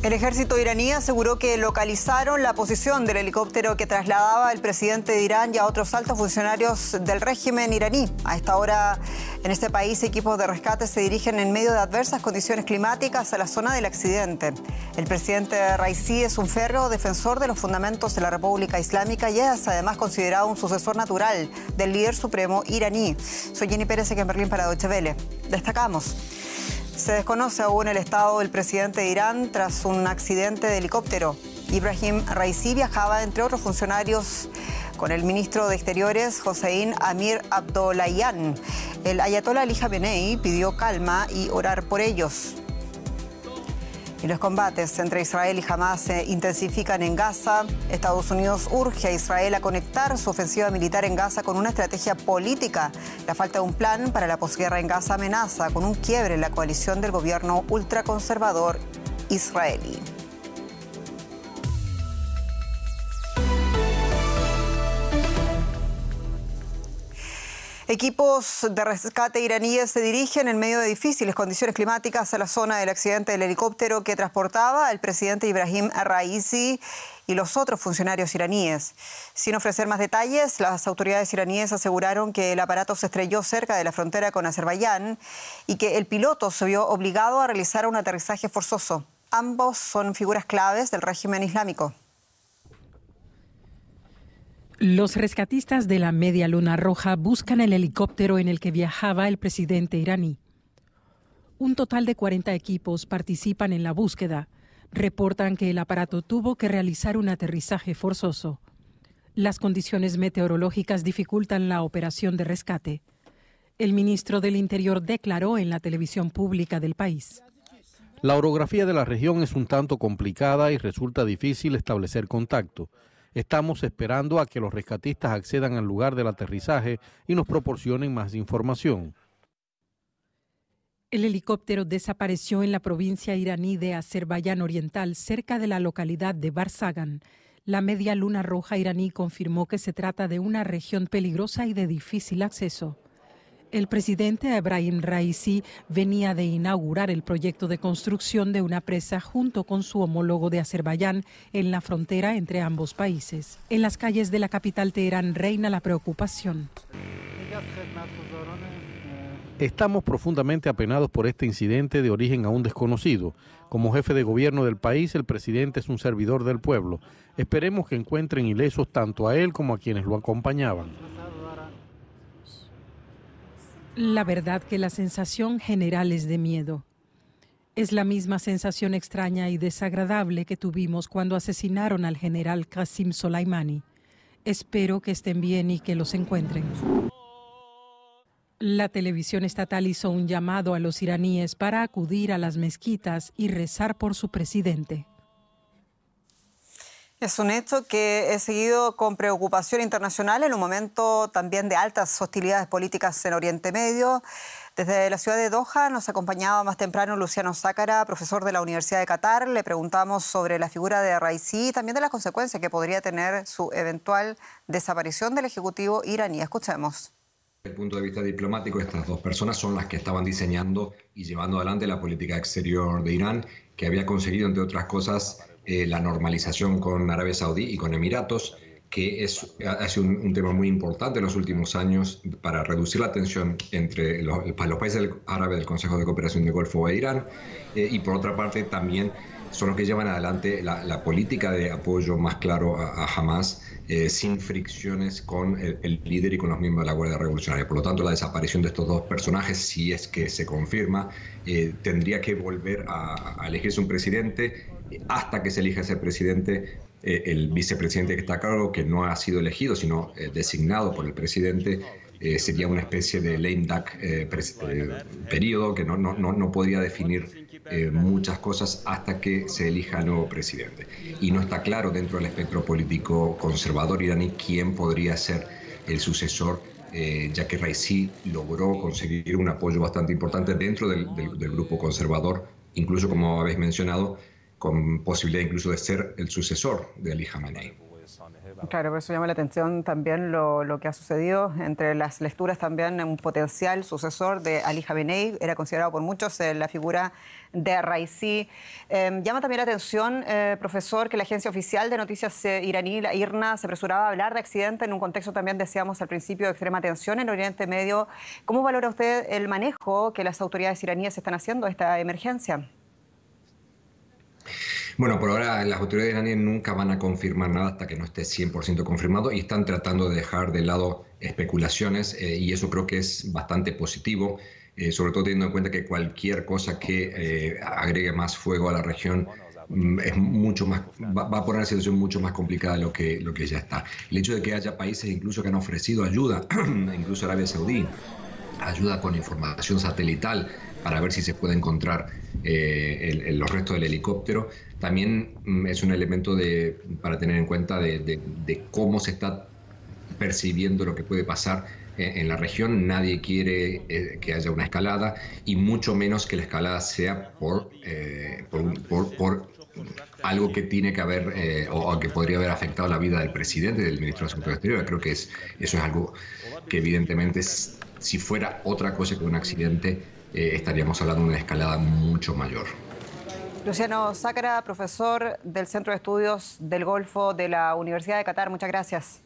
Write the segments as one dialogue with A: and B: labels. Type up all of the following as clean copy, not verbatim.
A: El ejército iraní aseguró que localizaron la posición del helicóptero que trasladaba al presidente de Irán y a otros altos funcionarios del régimen iraní. A esta hora, en este país, equipos de rescate se dirigen en medio de adversas condiciones climáticas a la zona del accidente. El presidente Raisi es un férreo defensor de los fundamentos de la República Islámica y es además considerado un sucesor natural del líder supremo iraní. Soy Jenny Pérez, aquí en Berlín para Deutsche Welle. Destacamos. Se desconoce aún el estado del presidente de Irán tras un accidente de helicóptero. Ibrahim Raisi viajaba, entre otros funcionarios, con el ministro de Exteriores, Hossein Amir Abdollahian. El ayatollah Ali Khamenei pidió calma y orar por ellos. Y los combates entre Israel y Hamás se intensifican en Gaza. Estados Unidos urge a Israel a conectar su ofensiva militar en Gaza con una estrategia política. La falta de un plan para la posguerra en Gaza amenaza con un quiebre en la coalición del gobierno ultraconservador israelí. Equipos de rescate iraníes se dirigen en medio de difíciles condiciones climáticas a la zona del accidente del helicóptero que transportaba al presidente Ibrahim Raisi y los otros funcionarios iraníes. Sin ofrecer más detalles, las autoridades iraníes aseguraron que el aparato se estrelló cerca de la frontera con Azerbaiyán y que el piloto se vio obligado a realizar un aterrizaje forzoso. Ambos son figuras claves del régimen islámico.
B: Los rescatistas de la Media Luna Roja buscan el helicóptero en el que viajaba el presidente iraní. Un total de 40 equipos participan en la búsqueda. Reportan que el aparato tuvo que realizar un aterrizaje forzoso. Las condiciones meteorológicas dificultan la operación de rescate. El ministro del Interior declaró en la televisión pública del país:
C: La orografía de la región es un tanto complicada y resulta difícil establecer contacto. Estamos esperando a que los rescatistas accedan al lugar del aterrizaje y nos proporcionen más información.
B: El helicóptero desapareció en la provincia iraní de Azerbaiyán Oriental, cerca de la localidad de Barsagan. La Media Luna Roja iraní confirmó que se trata de una región peligrosa y de difícil acceso. El presidente Ebrahim Raisi venía de inaugurar el proyecto de construcción de una presa junto con su homólogo de Azerbaiyán en la frontera entre ambos países. En las calles de la capital Teherán reina la preocupación.
C: Estamos profundamente apenados por este incidente de origen aún desconocido. Como jefe de gobierno del país, el presidente es un servidor del pueblo. Esperemos que encuentren ilesos tanto a él como a quienes lo acompañaban.
B: La verdad que la sensación general es de miedo. Es la misma sensación extraña y desagradable que tuvimos cuando asesinaron al general Qasem Soleimani. Espero que estén bien y que los encuentren. La televisión estatal hizo un llamado a los iraníes para acudir a las mezquitas y rezar por su presidente.
A: Es un hecho que he seguido con preocupación internacional en un momento también de altas hostilidades políticas en Oriente Medio. Desde la ciudad de Doha nos acompañaba más temprano Luciano Zácara, profesor de la Universidad de Qatar. Le preguntamos sobre la figura de Raisi y también de las consecuencias que podría tener su eventual desaparición del Ejecutivo iraní. Escuchemos.
D: Desde el punto de vista diplomático, estas dos personas son las que estaban diseñando y llevando adelante la política exterior de Irán, que había conseguido, entre otras cosas, la normalización con Arabia Saudí y con Emiratos, que ha sido un tema muy importante en los últimos años para reducir la tensión entre los países árabes del Consejo de Cooperación del Golfo e Irán, y por otra parte también son los que llevan adelante la política de apoyo más claro a Hamás, sin fricciones con el líder y con los miembros de la Guardia Revolucionaria. Por lo tanto, la desaparición de estos dos personajes, si es que se confirma, tendría que volver a elegirse un presidente. Hasta que se elija ese presidente, el vicepresidente que está a cargo, que no ha sido elegido, sino designado por el presidente, sería una especie de lame duck periodo que no podría definir muchas cosas hasta que se elija el nuevo presidente. Y no está claro dentro del espectro político conservador iraní quién podría ser el sucesor, ya que Raisi logró conseguir un apoyo bastante importante dentro del grupo conservador, incluso, como habéis mencionado, con posibilidad incluso de ser el sucesor de Ali Khamenei.
A: Claro, por eso llama la atención también lo que ha sucedido. Entre las lecturas también un potencial sucesor de Ali Khamenei, era considerado por muchos la figura de Raisi. Llama también la atención, profesor, que la agencia oficial de noticias iraní, la IRNA, se apresuraba a hablar de accidente en un contexto también, decíamos al principio, de extrema tensión en Oriente Medio. ¿Cómo valora usted el manejo que las autoridades iraníes están haciendo a esta emergencia?
D: Bueno, por ahora las autoridades iraníes nunca van a confirmar nada hasta que no esté 100% confirmado y están tratando de dejar de lado especulaciones y eso creo que es bastante positivo, sobre todo teniendo en cuenta que cualquier cosa que agregue más fuego a la región es mucho más, va a poner la situación mucho más complicada de lo que ya está. El hecho de que haya países incluso que han ofrecido ayuda, incluso Arabia Saudí, ayuda con información satelital para ver si se puede encontrar los restos del helicóptero, también es un elemento para tener en cuenta de cómo se está percibiendo lo que puede pasar en la región. Nadie quiere que haya una escalada y mucho menos que la escalada sea por algo que tiene que haber o que podría haber afectado la vida del presidente y del ministro de Asuntos Exteriores. Creo que eso es algo que evidentemente si fuera otra cosa que un accidente estaríamos hablando de una escalada mucho mayor.
A: Luciano Zácara, profesor del Centro de Estudios del Golfo de la Universidad de Qatar. Muchas gracias.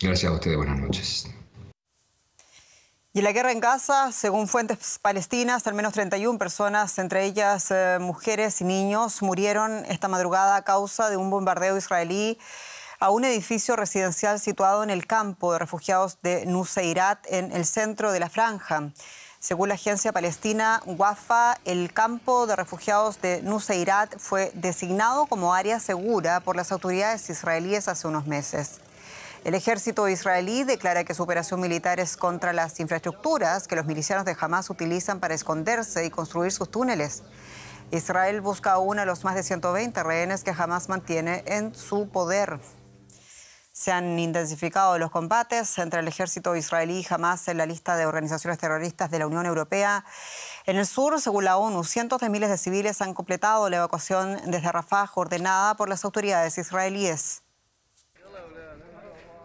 D: Gracias a ustedes. Buenas noches.
A: Y la guerra en Gaza, según fuentes palestinas, al menos 31 personas, entre ellas mujeres y niños, murieron esta madrugada a causa de un bombardeo israelí a un edificio residencial situado en el campo de refugiados de Nuseirat, en el centro de la franja. Según la agencia palestina Wafa, el campo de refugiados de Nuseirat fue designado como área segura por las autoridades israelíes hace unos meses. El ejército israelí declara que su operación militar es contra las infraestructuras que los milicianos de Hamas utilizan para esconderse y construir sus túneles. Israel busca aún a los más de 120 rehenes que Hamas mantiene en su poder. Se han intensificado los combates entre el ejército israelí y Hamas en la lista de organizaciones terroristas de la Unión Europea. En el sur, según la ONU, cientos de miles de civiles han completado la evacuación desde Rafah, ordenada por las autoridades israelíes.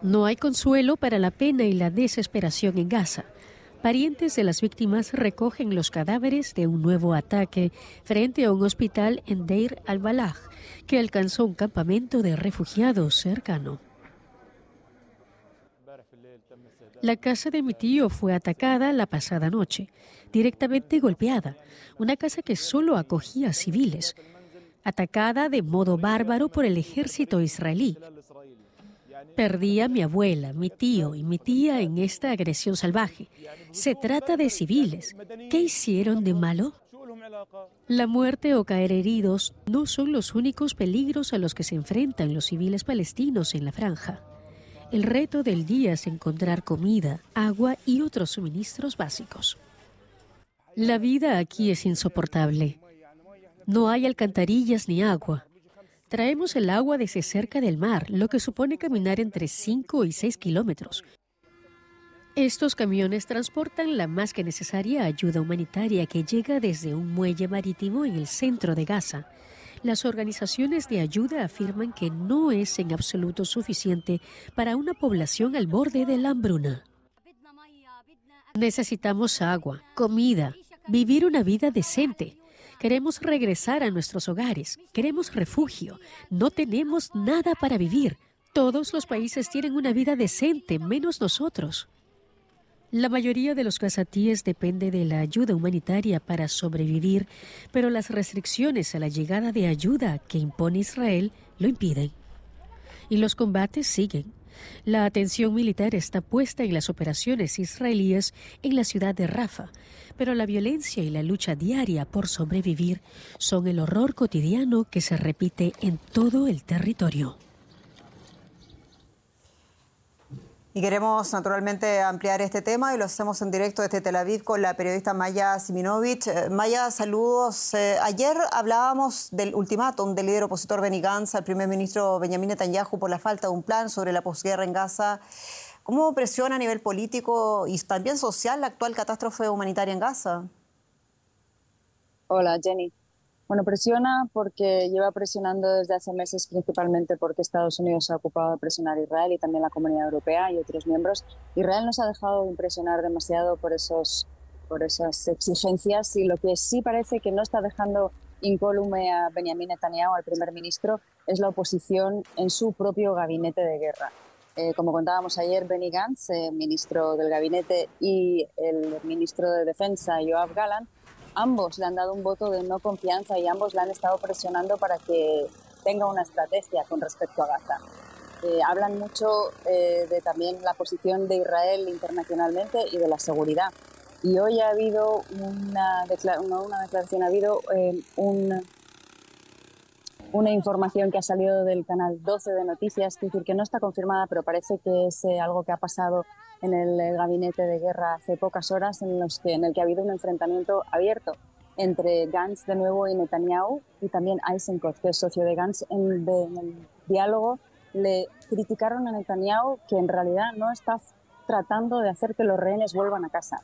E: No hay consuelo para la pena y la desesperación en Gaza. Parientes de las víctimas recogen los cadáveres de un nuevo ataque frente a un hospital en Deir al-Balah, que alcanzó un campamento de refugiados cercano. La casa de mi tío fue atacada la pasada noche, directamente golpeada. Una casa que solo acogía civiles, atacada de modo bárbaro por el ejército israelí. Perdí a mi abuela, mi tío y mi tía en esta agresión salvaje. Se trata de civiles. ¿Qué hicieron de malo? La muerte o caer heridos no son los únicos peligros a los que se enfrentan los civiles palestinos en la franja. El reto del día es encontrar comida, agua y otros suministros básicos. La vida aquí es insoportable. No hay alcantarillas ni agua. Traemos el agua desde cerca del mar, lo que supone caminar entre 5 y 6 kilómetros. Estos camiones transportan la más que necesaria ayuda humanitaria que llega desde un muelle marítimo en el centro de Gaza. Las organizaciones de ayuda afirman que no es en absoluto suficiente para una población al borde de la hambruna. Necesitamos agua, comida, vivir una vida decente. Queremos regresar a nuestros hogares, queremos refugio. No tenemos nada para vivir. Todos los países tienen una vida decente, menos nosotros. La mayoría de los gazatíes depende de la ayuda humanitaria para sobrevivir, pero las restricciones a la llegada de ayuda que impone Israel lo impiden. Y los combates siguen. La atención militar está puesta en las operaciones israelíes en la ciudad de Rafah, pero la violencia y la lucha diaria por sobrevivir son el horror cotidiano que se repite en todo el territorio.
A: Y queremos naturalmente ampliar este tema y lo hacemos en directo desde Tel Aviv con la periodista Maya Siminovich. Maya, saludos. Ayer hablábamos del ultimátum del líder opositor Benny Gantz al primer ministro Benjamin Netanyahu por la falta de un plan sobre la posguerra en Gaza. ¿Cómo presiona a nivel político y también social la actual catástrofe humanitaria en Gaza?
F: Hola, Jenny. Bueno, presiona porque lleva presionando desde hace meses, principalmente porque Estados Unidos se ha ocupado de presionar a Israel y también la Comunidad Europea y otros miembros. Israel no se ha dejado impresionar demasiado por esas exigencias, y lo que sí parece que no está dejando incólume a Benjamin Netanyahu, al primer ministro, es la oposición en su propio gabinete de guerra. Como contábamos ayer, Benny Gantz, ministro del gabinete, y el ministro de Defensa, Yoav Gallant, ambos le han dado un voto de no confianza y ambos le han estado presionando para que tenga una estrategia con respecto a Gaza. Hablan mucho de también la posición de Israel internacionalmente y de la seguridad. Y hoy ha habido una declaración, ha habido una información que ha salido del canal 12 de noticias, es decir, que no está confirmada, pero parece que es algo que ha pasado en el gabinete de guerra hace pocas horas, en el que ha habido un enfrentamiento abierto entre Gantz de nuevo y Netanyahu, y también Eisenkot, que es socio de Gantz. En el diálogo le criticaron a Netanyahu que en realidad no está tratando de hacer que los rehenes vuelvan a casa,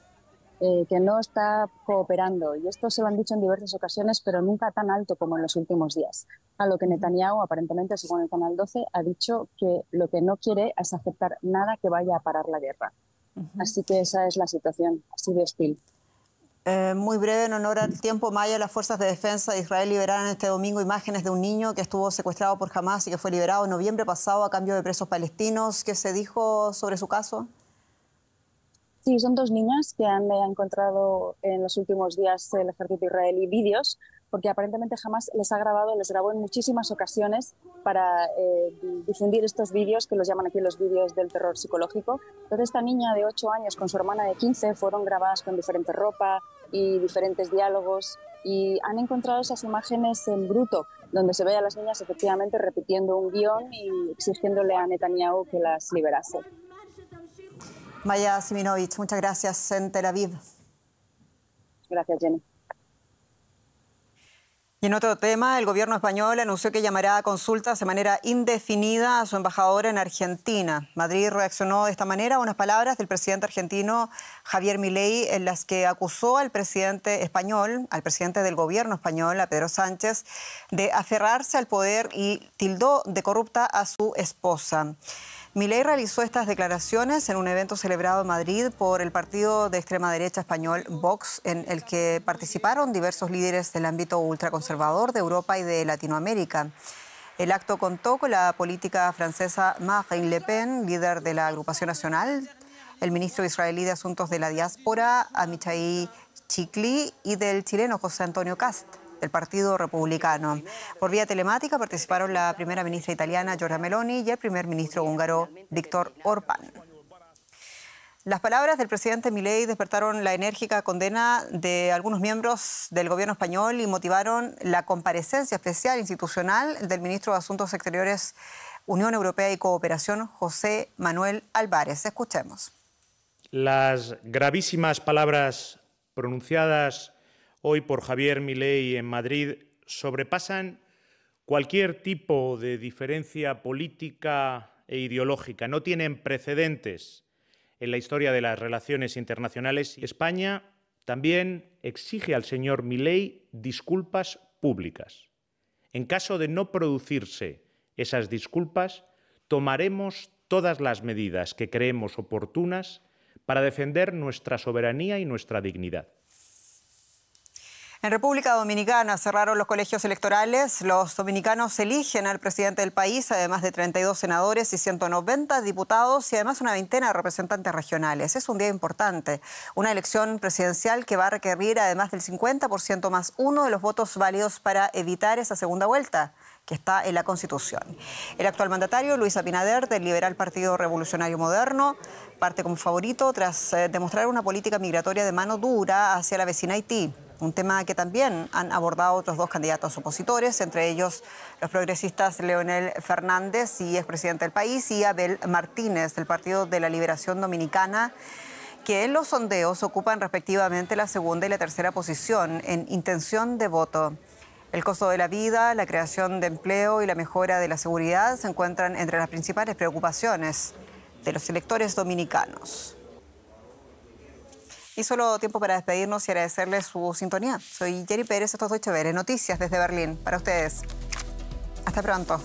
F: que no está cooperando, y esto se lo han dicho en diversas ocasiones, pero nunca tan alto como en los últimos días. A lo que Netanyahu, aparentemente, según el Canal 12, ha dicho que lo que no quiere es aceptar nada que vaya a parar la guerra. Así que esa es la situación, así de hostil.
A: Muy breve, en honor al tiempo, Maya, las fuerzas de defensa de Israel liberaron este domingo imágenes de un niño que estuvo secuestrado por Hamas y que fue liberado en noviembre pasado a cambio de presos palestinos. ¿Qué se dijo sobre su caso?
F: Sí, son dos niñas que han encontrado en los últimos días el ejército israelí vídeos, porque aparentemente Hamas les grabó en muchísimas ocasiones para difundir estos vídeos, que los llaman aquí los vídeos del terror psicológico. Entonces esta niña de 8 años con su hermana de 15 fueron grabadas con diferente ropa y diferentes diálogos, y han encontrado esas imágenes en bruto, donde se ve a las niñas efectivamente repitiendo un guión y exigiéndole a Netanyahu que las liberase.
A: Maya Siminovich, muchas gracias, en Tel Aviv.
F: Gracias, Jenny.
A: Y en otro tema, el gobierno español anunció que llamará a consultas de manera indefinida a su embajadora en Argentina. Madrid reaccionó de esta manera a unas palabras del presidente argentino Javier Milei, en las que acusó al presidente español, al presidente del gobierno español, a Pedro Sánchez, de aferrarse al poder y tildó de corrupta a su esposa. Milei realizó estas declaraciones en un evento celebrado en Madrid por el partido de extrema derecha español Vox, en el que participaron diversos líderes del ámbito ultraconservador de Europa y de Latinoamérica. El acto contó con la política francesa Marine Le Pen, líder de la agrupación nacional, el ministro israelí de Asuntos de la Diáspora, Amichai Chikli, y del chileno José Antonio Cast, del Partido Republicano. Por vía telemática participaron la primera ministra italiana Giorgia Meloni y el primer ministro húngaro Viktor Orbán. Las palabras del presidente Milei despertaron la enérgica condena de algunos miembros del gobierno español y motivaron la comparecencia especial institucional del ministro de Asuntos Exteriores, Unión Europea y Cooperación, José Manuel Álvarez. Escuchemos.
G: Las gravísimas palabras pronunciadas hoy por Javier Milei en Madrid sobrepasan cualquier tipo de diferencia política e ideológica. No tienen precedentes en la historia de las relaciones internacionales. España también exige al señor Milei disculpas públicas. En caso de no producirse esas disculpas, tomaremos todas las medidas que creemos oportunas para defender nuestra soberanía y nuestra dignidad.
A: En República Dominicana cerraron los colegios electorales. Los dominicanos eligen al presidente del país, además de 32 senadores y 190 diputados y además una veintena de representantes regionales. Es un día importante, una elección presidencial que va a requerir además del 50% más uno de los votos válidos para evitar esa segunda vuelta que está en la Constitución. El actual mandatario, Luis Abinader, del Liberal Partido Revolucionario Moderno, parte como favorito tras demostrar una política migratoria de mano dura hacia la vecina Haití. Un tema que también han abordado otros dos candidatos opositores, entre ellos los progresistas Leonel Fernández, y expresidente del país, y Abel Martínez, del Partido de la Liberación Dominicana, que en los sondeos ocupan respectivamente la segunda y la tercera posición en intención de voto. El costo de la vida, la creación de empleo y la mejora de la seguridad se encuentran entre las principales preocupaciones de los electores dominicanos. Y solo tiempo para despedirnos y agradecerles su sintonía. Soy Jenny Pérez, esto es Deutsche Welle, noticias desde Berlín para ustedes. Hasta pronto.